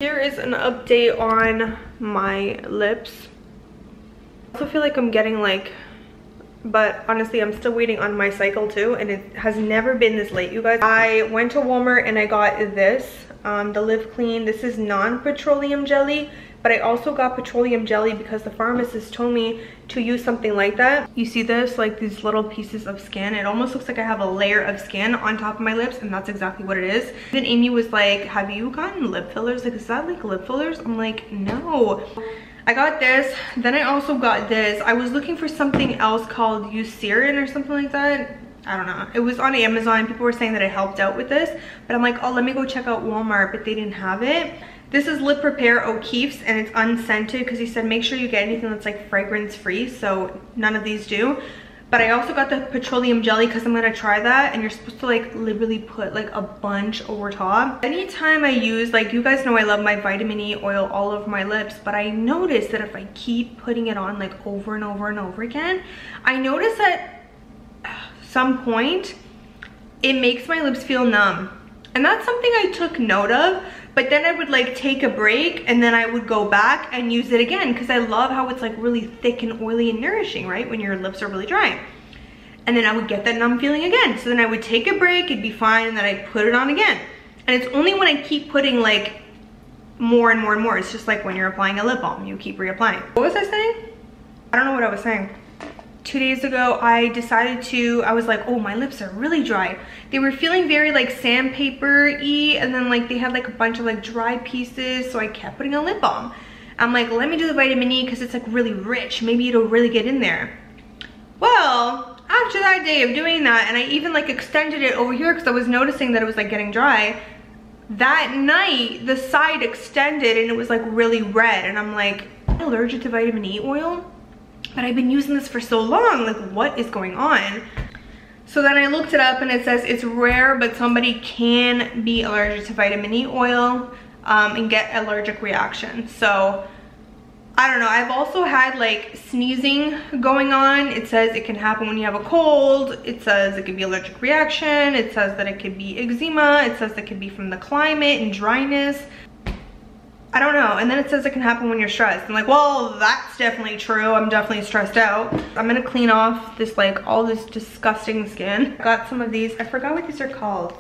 Here is an update on my lips. I also feel like I'm getting like, but honestly I'm still waiting on my cycle too, and it has never been this late, you guys. I went to Walmart and I got this, the Live Clean. This is non-petroleum jelly, but I also got petroleum jelly because the pharmacist told me to use something like that. You see this, like these little pieces of skin. It almost looks like I have a layer of skin on top of my lips, and that's exactly what it is. Then Amy was like, have you gotten lip fillers? Like, is that like lip fillers? I'm like, no. I got this, then I also got this. I was looking for something else called Eucerin or something like that. I don't know. It was on Amazon. People were saying that it helped out with this, but I'm like, oh, let me go check out Walmart, but they didn't have it. This is Lip Repair O'Keeffe's, and it's unscented because he said make sure you get anything that's like fragrance free, so none of these do. But I also got the petroleum jelly because I'm gonna try that, and you're supposed to like literally put like a bunch over top. Anytime I use, like, you guys know I love my vitamin E oil all over my lips, but I noticed that if I keep putting it on like over and over and over again, I noticed that some point it makes my lips feel numb, and that's something I took note of. But then I would like take a break and then I would go back and use it again because I love how it's like really thick and oily and nourishing, right, when your lips are really dry. And then I would get that numb feeling again, so then I would take a break, it'd be fine, and then I'd put it on again. And it's only when I keep putting like more and more and more. It's just like when you're applying a lip balm, you keep reapplying. What was I saying? I don't know what I was saying. 2 days ago, I decided to, I was like, oh, my lips are really dry. They were feeling very like sandpaper-y, and then like they had like a bunch of like dry pieces, so I kept putting a lip balm. I'm like, let me do the vitamin E because it's like really rich. Maybe it'll really get in there. Well, after that day of doing that, and I even like extended it over here because I was noticing that it was like getting dry, that night, the side extended and it was like really red, and I'm like, am I allergic to vitamin E oil? But I've been using this for so long, like what is going on? So then I looked it up and it says it's rare, but somebody can be allergic to vitamin E oil and get allergic reaction. So I don't know. I've also had like sneezing going on. It says it can happen when you have a cold. It says it could be allergic reaction. It says that it could be eczema. It says it could be from the climate and dryness. I don't know. And then it says it can happen when you're stressed. I'm like, well, that's definitely true. I'm definitely stressed out. I'm gonna clean off this, like, all this disgusting skin. I got some of these. I forgot what these are called.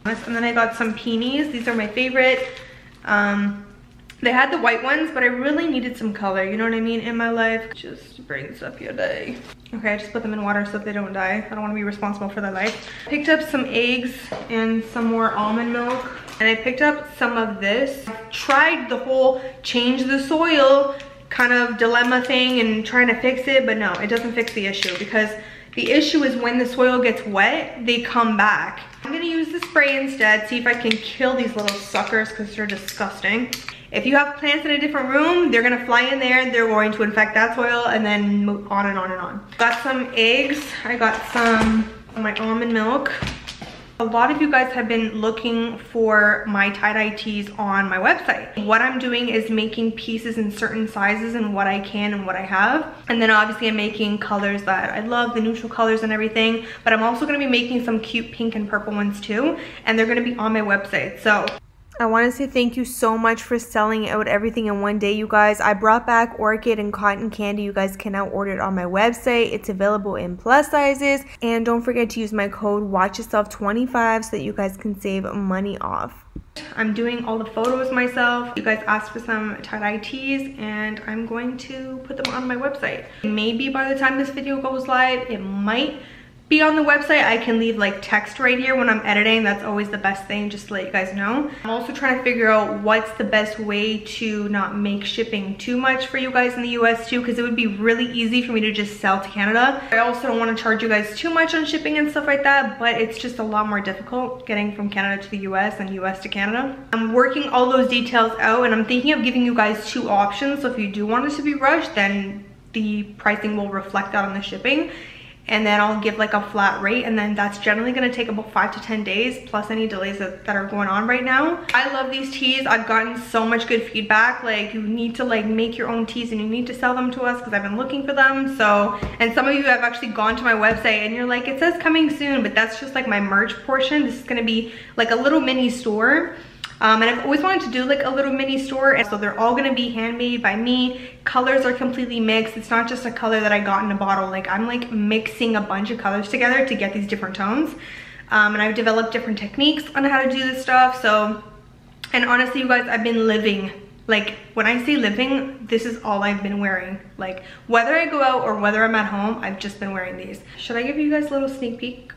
And then I got some peonies. These are my favorite. They had the white ones, but I really needed some color, you know what I mean, in my life. Just brings up your day. Okay, I just put them in water so that they don't die. I don't want to be responsible for their life. Picked up some eggs and some more almond milk. And I picked up some of this. I tried the whole change the soil kind of dilemma thing and trying to fix it, but no, it doesn't fix the issue, because the issue is when the soil gets wet, they come back. I'm gonna use the spray instead, see if I can kill these little suckers because they're disgusting. If you have plants in a different room, they're gonna fly in there, they're going to infect that soil, and then move on and on and on. Got some eggs, I got some of my almond milk. A lot of you guys have been looking for my tie-dye tees on my website. What I'm doing is making pieces in certain sizes and what I can and what I have. And then obviously I'm making colors that I love, the neutral colors and everything. But I'm also gonna be making some cute pink and purple ones too. And they're gonna be on my website. So I want to say thank you so much for selling out everything in one day, you guys. I brought back orchid and cotton candy. You guys can now order it on my website. It's available in plus sizes. And don't forget to use my code WATCHYOURSELF25 so that you guys can save money off. I'm doing all the photos myself. You guys asked for some tie-dye tees, and I'm going to put them on my website. Maybe by the time this video goes live, it might be on the website. I can leave like text right here when I'm editing. That's always the best thing, just to let you guys know. I'm also trying to figure out what's the best way to not make shipping too much for you guys in the US too, because it would be really easy for me to just sell to Canada. I also don't want to charge you guys too much on shipping and stuff like that, but it's just a lot more difficult getting from Canada to the US and US to Canada. I'm working all those details out, and I'm thinking of giving you guys two options. So if you do want it to be rushed, then the pricing will reflect that on the shipping. And then I'll give like a flat rate, and then that's generally gonna take about 5 to 10 days plus any delays that are going on right now. I love these teas. I've gotten so much good feedback, like you need to like make your own teas and you need to sell them to us because I've been looking for them. So, and some of you have actually gone to my website and you're like, it says coming soon, but that's just like my merch portion. This is gonna be like a little mini store. And I've always wanted to do like a little mini store, and so they're all gonna be handmade by me. Colors are completely mixed. It's not just a color that I got in a bottle. Like I'm like mixing a bunch of colors together to get these different tones. And I've developed different techniques on how to do this stuff. So, and honestly you guys, I've been living, like when I say living, this is all I've been wearing. Like whether I go out or whether I'm at home, I've just been wearing these. Should I give you guys a little sneak peek?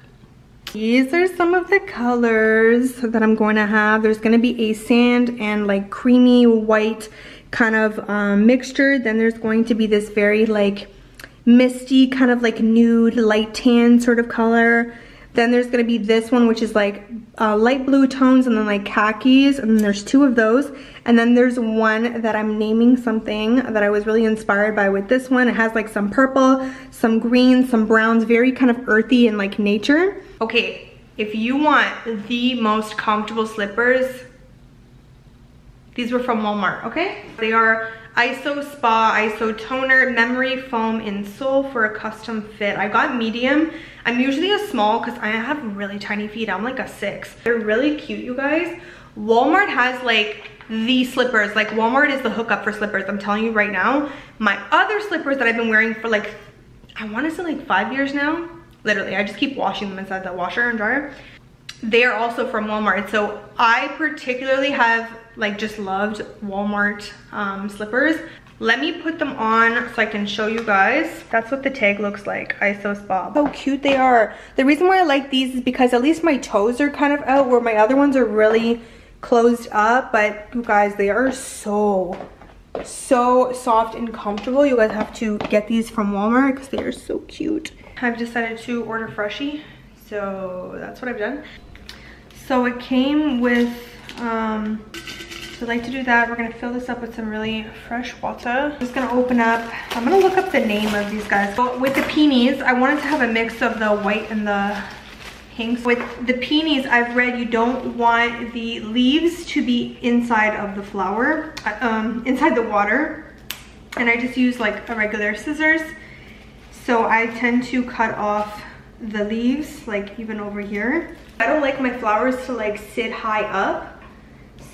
These are some of the colors that I'm going to have. There's going to be a sand and like creamy white kind of mixture. Then there's going to be this very like misty kind of like nude light tan sort of color. Then there's going to be this one, which is like light blue tones, and then like khakis, and then there's two of those. And then there's one that I'm naming something that I was really inspired by with this one. It has like some purple, some green, some browns, very kind of earthy and like nature. Okay, if you want the most comfortable slippers, these were from Walmart, okay? They are ISO Spa, ISO Toner, Memory Foam insole for a custom fit. I got medium. I'm usually a small because I have really tiny feet. I'm like a 6. They're really cute, you guys. Walmart has like the slippers. Like Walmart is the hookup for slippers. I'm telling you right now. My other slippers that I've been wearing for like, I want to say like 5 years now. Literally, I just keep washing them inside the washer and dryer. They are also from Walmart. So I particularly have like just loved Walmart slippers. Let me put them on so I can show you guys. That's what the tag looks like, ISO Spa. How cute they are. The reason why I like these is because at least my toes are kind of out, where my other ones are really closed up. But you guys, they are so soft and comfortable. You guys have to get these from Walmart because they are so cute. I've decided to order Freshie, so that's what I've done. So it came with so I'd like to do that. We're gonna fill this up with some really fresh water. I'm just gonna open up. I'm gonna look up the name of these guys. But with the peonies, I wanted to have a mix of the white and the pinks. With the peonies, I've read you don't want the leaves to be inside of the flower, inside the water. And I just use like a regular scissors. So I tend to cut off the leaves, like even over here. I don't like my flowers to like sit high up.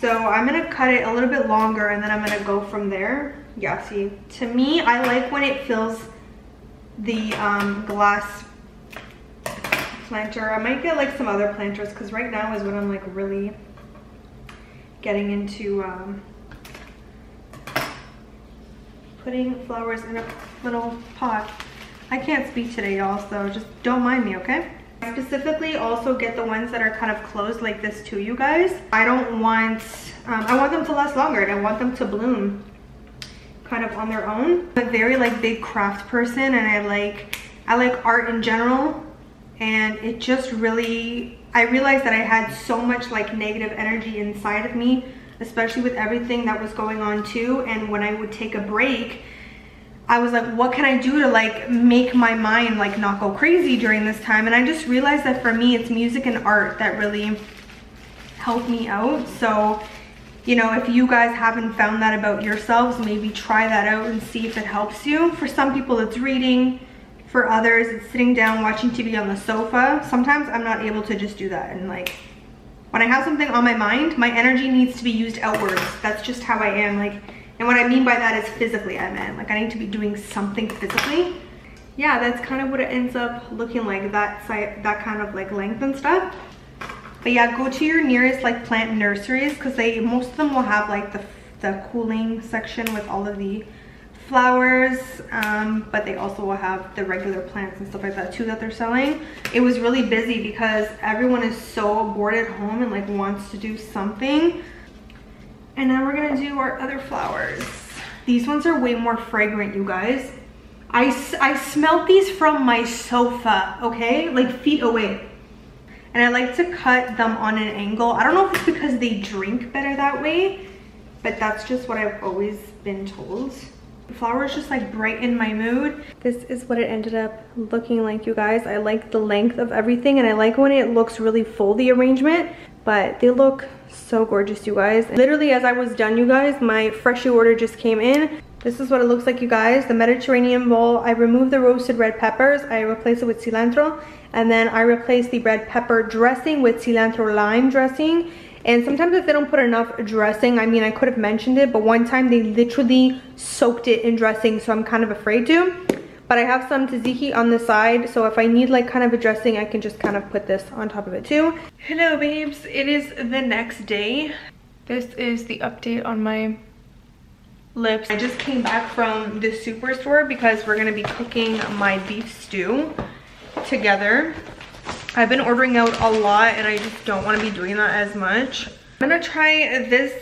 So I'm gonna cut it a little bit longer and then I'm gonna go from there. Yeah, see, to me, I like when it fills the glass planter. I might get like some other planters because right now is when I'm like really getting into putting flowers in a little pot. I can't speak today, y'all, so just don't mind me, okay? I specifically also get the ones that are kind of closed like this too, you guys. I don't want, I want them to last longer and I want them to bloom kind of on their own. I'm a very like big craft person, and I like art in general, and it just really, I realized that I had so much like negative energy inside of me, especially with everything that was going on too. And when I would take a break, I was like, what can I do to like make my mind like not go crazy during this time? And I just realized that for me, it's music and art that really helped me out. So, you know, if you guys haven't found that about yourselves, maybe try that out and see if it helps you. For some people, it's reading. For others, it's sitting down watching TV on the sofa. Sometimes I'm not able to just do that. And like, when I have something on my mind, my energy needs to be used outwards. That's just how I am. Like, and what I mean by that is physically, I meant. Like, I need to be doing something physically. Yeah, that's kind of what it ends up looking like, that that kind of like length and stuff. But yeah, go to your nearest like plant nurseries, because most of them will have like the cooling section with all of the flowers, but they also will have the regular plants and stuff like that too that they're selling. It was really busy because everyone is so bored at home and like wants to do something. And now we're gonna do our other flowers. These ones are way more fragrant, you guys. I smelled these from my sofa, okay? Like feet away. And I like to cut them on an angle. I don't know if it's because they drink better that way, but that's just what I've always been told. The flowers just like brighten my mood. This is what it ended up looking like, you guys. I like the length of everything, and I like when it looks really full, the arrangement, but they look so gorgeous, you guys. Literally, as I was done, you guys, my Freshie order just came in. This is what it looks like, you guys. The Mediterranean bowl. I removed the roasted red peppers. I replaced it with cilantro, and then I replaced the red pepper dressing with cilantro lime dressing. And sometimes if they don't put enough dressing, I mean, I could have mentioned it, but one time they literally soaked it in dressing, so I'm kind of afraid to. But I have some tzatziki on the side, so if I need like kind of a dressing, I can just kind of put this on top of it too. Hello babes, it is the next day. This is the update on my lips. I just came back from the superstore because we're gonna be cooking my beef stew together. I've been ordering out a lot and I just don't want to be doing that as much. I'm gonna try this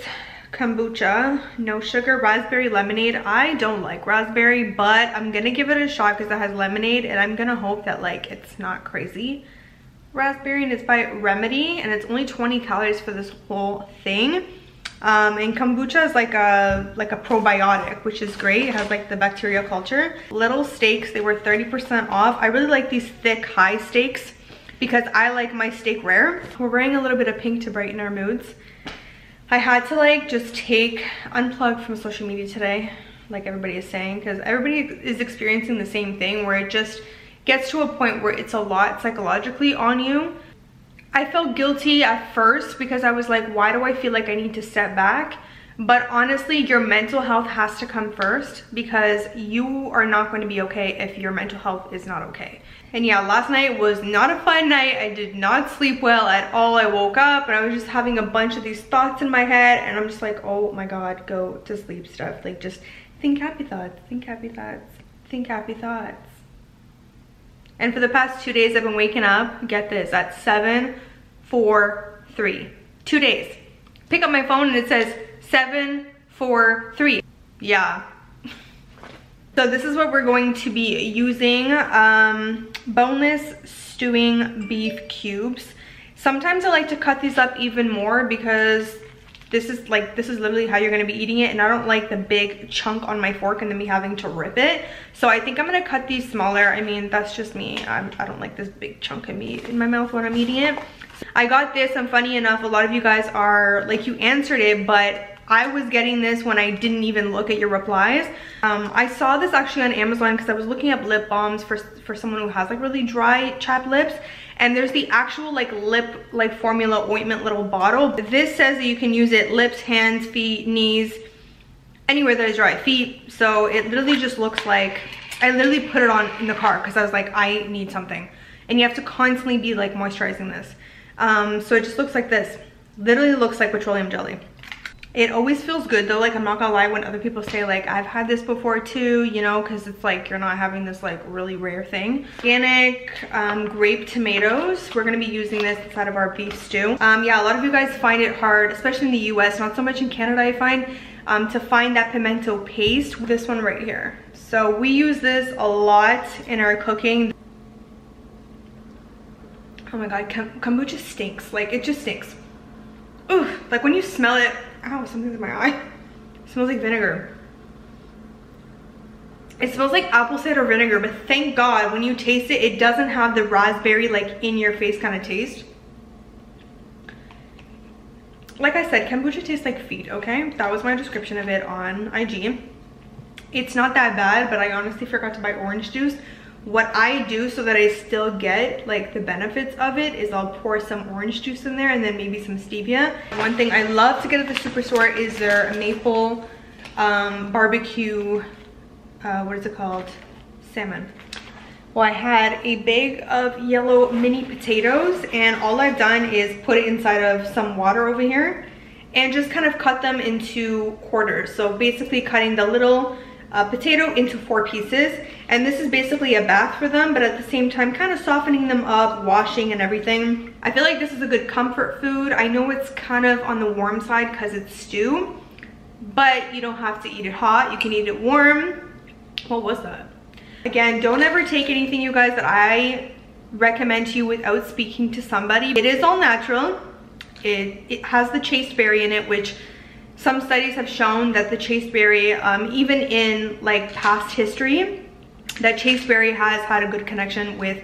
kombucha, no sugar raspberry lemonade. I don't like raspberry, but I'm gonna give it a shot because it has lemonade, and I'm gonna hope that like it's not crazy raspberry. And it's by Remedy, and it's only 20 calories for this whole thing. And kombucha is like a probiotic, which is great. It has like the bacteria culture. Little steaks, they were 30% off. I really like these thick high steaks because I like my steak rare. We're wearing a little bit of pink to brighten our moods. I had to like just unplug from social media today, like everybody is saying, because everybody is experiencing the same thing where it just gets to a point where it's a lot psychologically on you. I felt guilty at first because I was like, why do I feel like I need to step back? But honestly, your mental health has to come first, because you are not going to be okay if your mental health is not okay. And yeah, last night was not a fun night. I did not sleep well at all. I woke up and I was just having a bunch of these thoughts in my head, and I'm just like, oh my God, go to sleep, Steph. Like, just think happy thoughts, think happy thoughts, think happy thoughts. And for the past 2 days, I've been waking up, get this, at 7:43. 2 days. Pick up my phone and it says 7:43. Yeah. So this is what we're going to be using. Boneless stewing beef cubes. Sometimes I like to cut these up even more because this is literally how you're gonna be eating it, and I don't like the big chunk on my fork and then me having to rip it. So I think I'm gonna cut these smaller. I mean, that's just me. I don't like this big chunk of meat in my mouth when I'm eating it. I got this, and funny enough, a lot of you guys are like, you answered it, but I was getting this when I didn't even look at your replies. I saw this actually on Amazon because I was looking up lip balms for someone who has like really dry chapped lips. And there's the actual like lip formula ointment little bottle. This says that you can use it lips, hands, feet, knees, anywhere that is dry, feet. So it literally just looks like, I literally put it on in the car because I was like, I need something. And you have to constantly be like moisturizing this. So it just looks like this. Literally looks like petroleum jelly. It always feels good though. Like, I'm not gonna lie, when other people say like, I've had this before too, you know, because it's like you're not having this like really rare thing. Organic grape tomatoes. We're gonna be using this inside of our beef stew. Yeah, a lot of you guys find it hard, especially in the US, not so much in Canada, I find, to find that pimento paste. This one right here. So we use this a lot in our cooking. Oh my God, kombucha stinks. Like, it just stinks. Ooh, like when you smell it, ow, something's in my eye. It smells like vinegar. It smells like apple cider vinegar, but thank God when you taste it, it doesn't have the raspberry like in your face kind of taste. Like I said, kombucha tastes like feet, okay? That was my description of it on IG. It's not that bad, but I honestly forgot to buy orange juice. What I do so that I still get like the benefits of it is I'll pour some orange juice in there and then maybe some stevia. One thing I love to get at the superstore is their maple barbecue, what is it called? Salmon. Well, I had a bag of yellow mini potatoes, and all I've done is put it inside of some water over here and just kind of cut them into quarters. So basically cutting the little potato into 4 pieces, and this is basically a bath for them, but at the same time kind of softening them up, washing and everything. I feel like this is a good comfort food. I know it's kind of on the warm side because it's stew, but you don't have to eat it hot. You can eat it warm. What was that? Again, don't ever take anything, you guys, that I recommend to you without speaking to somebody. It is all natural. It has the chasteberry in it, which some studies have shown that the chasteberry, even in like past history, that chasteberry has had a good connection with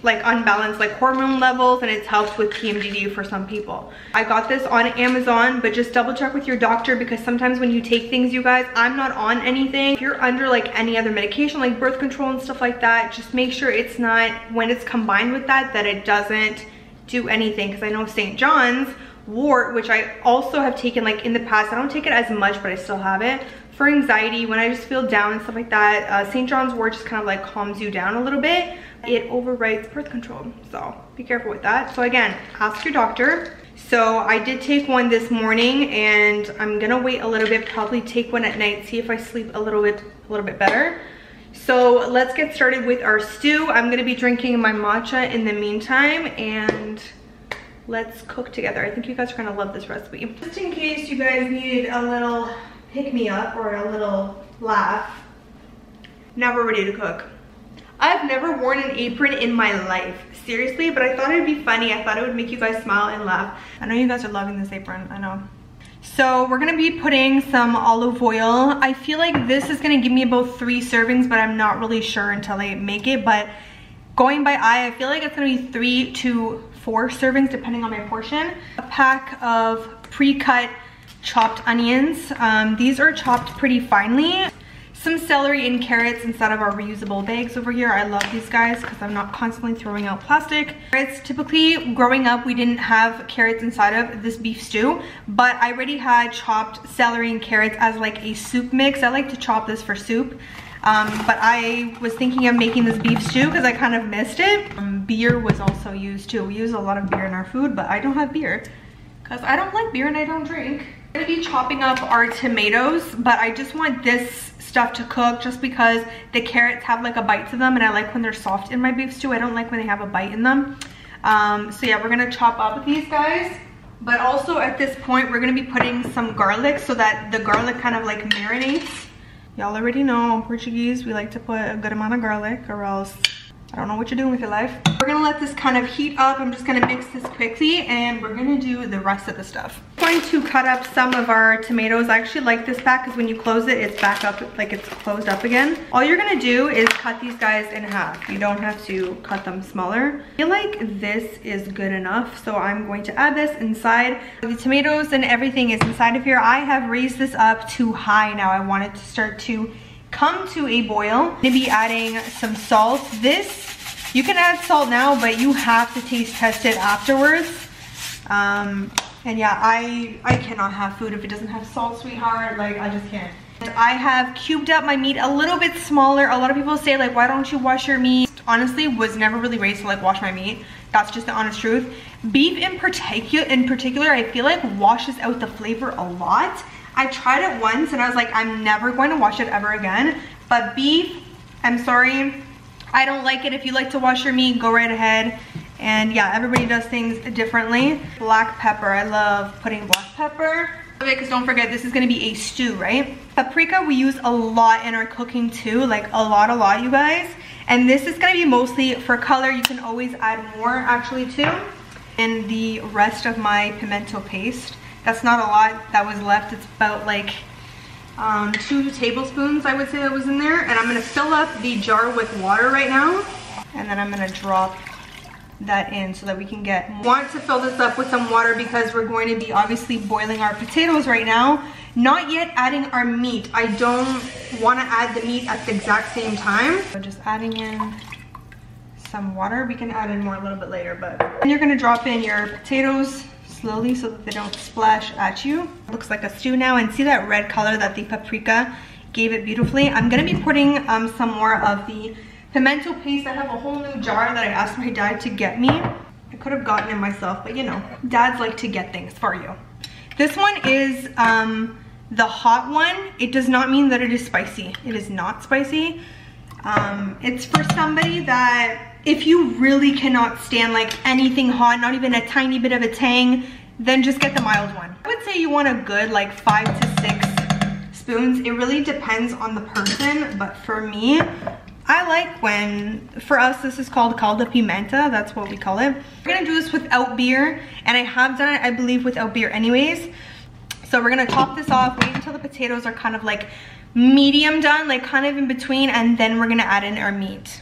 like unbalanced like hormone levels, and it's helped with PMDD for some people. I got this on Amazon, but just double check with your doctor, because sometimes when you take things, you guys, I'm not on anything. If you're under like any other medication like birth control and stuff like that, just make sure it's not, when it's combined with that, that it doesn't do anything, because I know St. John's wart, which I also have taken like in the past. I don't take it as much, but I still have it for anxiety when I just feel down and stuff like that. St. John's wort just kind of like calms you down a little bit. It overwrites birth control, so be careful with that. So again, ask your doctor. So I did take one this morning, and I'm gonna wait a little bit, probably take one at night, see if I sleep a little bit better. So let's get started with our stew. I'm gonna be drinking my matcha in the meantime, and let's cook together. I think you guys are gonna love this recipe. Just in case you guys needed a little pick-me-up or a little laugh, now we're ready to cook. I've never worn an apron in my life, seriously, but I thought it'd be funny. I thought it would make you guys smile and laugh. I know you guys are loving this apron, I know. So we're gonna be putting some olive oil. I feel like this is gonna give me about 3 servings, but I'm not really sure until I make it. But going by eye, I feel like it's gonna be 3 to 4 servings depending on my portion. A pack of pre-cut chopped onions. These are chopped pretty finely. Some celery and carrots inside of our reusable bags over here. I love these guys because I'm not constantly throwing out plastic. Carrots, typically growing up, we didn't have carrots inside of this beef stew, but I already had chopped celery and carrots as like a soup mix. I like to chop this for soup, but I was thinking of making this beef stew because I kind of missed it. Beer was also used too. We use a lot of beer in our food, but I don't have beer because I don't like beer and I don't drink. I'm gonna be chopping up our tomatoes, but I just want this stuff to cook just because the carrots have like a bite to them, and I like when they're soft in my beef stew. I don't like when they have a bite in them. So yeah, we're gonna chop up these guys, but also at this point we're gonna be putting some garlic so that the garlic kind of like marinates. Y'all already know in Portuguese we like to put a good amount of garlic, or else I don't know what you're doing with your life. We're gonna let this kind of heat up. I'm just gonna mix this quickly, and we're gonna do the rest of the stuff. I'm going to cut up some of our tomatoes. I actually like this back because when you close it, it's back up, like it's closed up again. All you're gonna do is cut these guys in half. You don't have to cut them smaller. I feel like this is good enough, so I'm going to add this inside. The tomatoes and everything is inside of here. I have raised this up to high now. I want it to start to come to a boil. I'm gonna be adding some salt. This, you can add salt now, but you have to taste test it afterwards. And yeah, I cannot have food if it doesn't have salt, sweetheart. Like, I just can't. I have cubed up my meat a little bit smaller. A lot of people say like, why don't you wash your meat? Honestly, was never really raised to like wash my meat. That's just the honest truth. Beef in particular, I feel like washes out the flavor a lot. I tried it once and I was like, I'm never going to wash it ever again. But beef, I'm sorry, I don't like it. If you like to wash your meat, go right ahead. And yeah, everybody does things differently. Black pepper, I love putting black pepper. Because don't forget, this is gonna be a stew, right? Paprika we use a lot in our cooking too, like a lot, you guys. And this is gonna be mostly for color. You can always add more actually too. And the rest of my pimento paste. That's not a lot that was left. It's about like 2 tablespoons, I would say, that was in there. And I'm gonna fill up the jar with water right now. And then I'm gonna drop that in so that we can want to fill this up with some water because we're going to be obviously boiling our potatoes right now. Not yet adding our meat. I don't want to add the meat at the exact same time. So just adding in some water. We can add in more a little bit later, but then you're going to drop in your potatoes slowly so that they don't splash at you. Looks like a stew now, and see that red color that the paprika gave it beautifully. I'm going to be putting some more of the pimento paste. I have a whole new jar that I asked my dad to get me. I could have gotten it myself, but you know, dads like to get things for you. This one is the hot one. It does not mean that it is spicy. It is not spicy. It's for somebody that, if you really cannot stand like anything hot, not even a tiny bit of a tang, then just get the mild one. I would say you want a good like 5 to 6 spoons. It really depends on the person, but for me, I like when, for us, this is called caldo pimenta. That's what we call it. We're gonna do this without beer, and I have done it, I believe, without beer anyways. So we're gonna top this off, wait until the potatoes are kind of like medium done, like kind of in between, and then we're gonna add in our meat.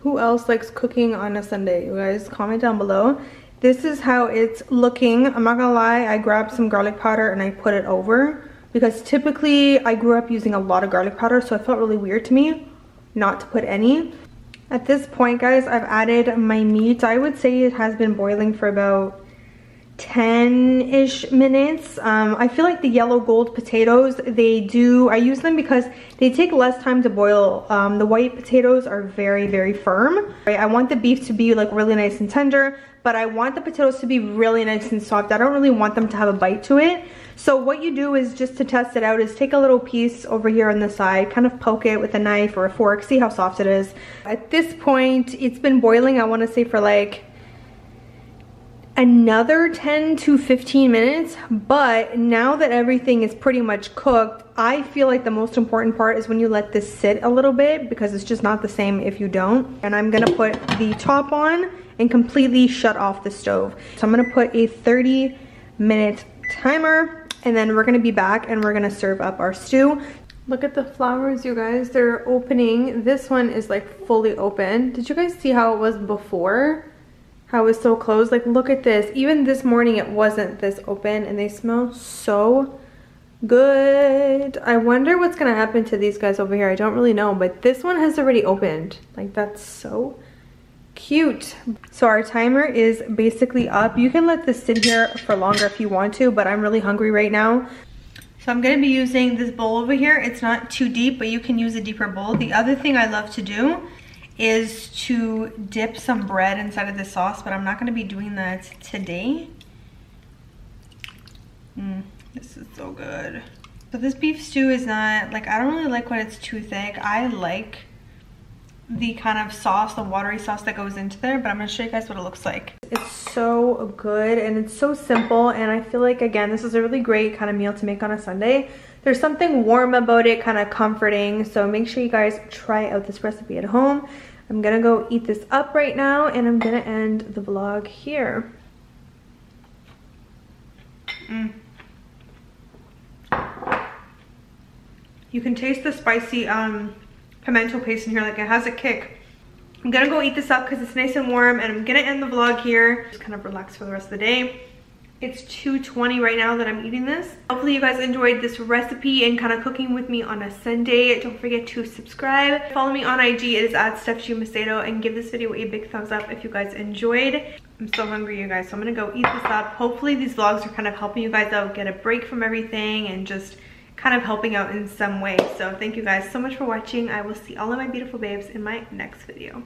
Who else likes cooking on a Sunday? You guys comment down below. This is how it's looking. I'm not gonna lie, I grabbed some garlic powder and I put it over because typically I grew up using a lot of garlic powder, so it felt really weird to me not to put any. At this point, guys, I've added my meat. I would say it has been boiling for about 10-ish minutes. I feel like the yellow gold potatoes, I use them because they take less time to boil. The white potatoes are very, very firm. Right? I want the beef to be like really nice and tender, but I want the potatoes to be really nice and soft. I don't really want them to have a bite to it. So what you do is, just to test it out, is take a little piece over here on the side, kind of poke it with a knife or a fork, see how soft it is. At this point, it's been boiling, I want to say, for like another 10 to 15 minutes, but now that everything is pretty much cooked, I feel like the most important part is when you let this sit a little bit, because it's just not the same if you don't. And I'm gonna put the top on and completely shut off the stove. So I'm gonna put a 30-minute timer, and then we're gonna be back and we're gonna serve up our stew. Look at the flowers, you guys, they're opening. This one is like fully open. Did you guys see how it was before? How it was so closed? Like, look at this. Even this morning it wasn't this open, and they smell so good. I wonder what's gonna happen to these guys over here. I don't really know, but this one has already opened. Like, that's so cute. So our timer is basically up. You can let this sit here for longer if you want to, but I'm really hungry right now. So I'm gonna be using this bowl over here. It's not too deep, but you can use a deeper bowl. The other thing I love to do is to dip some bread inside of the sauce, but I'm not going to be doing that today. This is so good. So this beef stew is not, like, I don't really like when it's too thick. I like the kind of sauce, the watery sauce that goes into there, but I'm going to show you guys what it looks like. It's so good and it's so simple, and I feel like, again, this is a really great kind of meal to make on a Sunday. There's something warm about it, kind of comforting, so make sure you guys try out this recipe at home. I'm gonna go eat this up right now, and I'm gonna end the vlog here. You can taste the spicy pimento paste in here, like it has a kick. I'm gonna go eat this up because it's nice and warm, and I'm gonna end the vlog here. Just kind of relax for the rest of the day. It's 2:20 right now that I'm eating this. Hopefully you guys enjoyed this recipe and kind of cooking with me on a Sunday. Don't forget to subscribe. Follow me on IG. It is at Macedo, and give this video a big thumbs up if you guys enjoyed. I'm so hungry, you guys, so I'm gonna go eat this up. Hopefully these vlogs are kind of helping you guys out, get a break from everything, and just kind of helping out in some way. So thank you guys so much for watching. I will see all of my beautiful babes in my next video.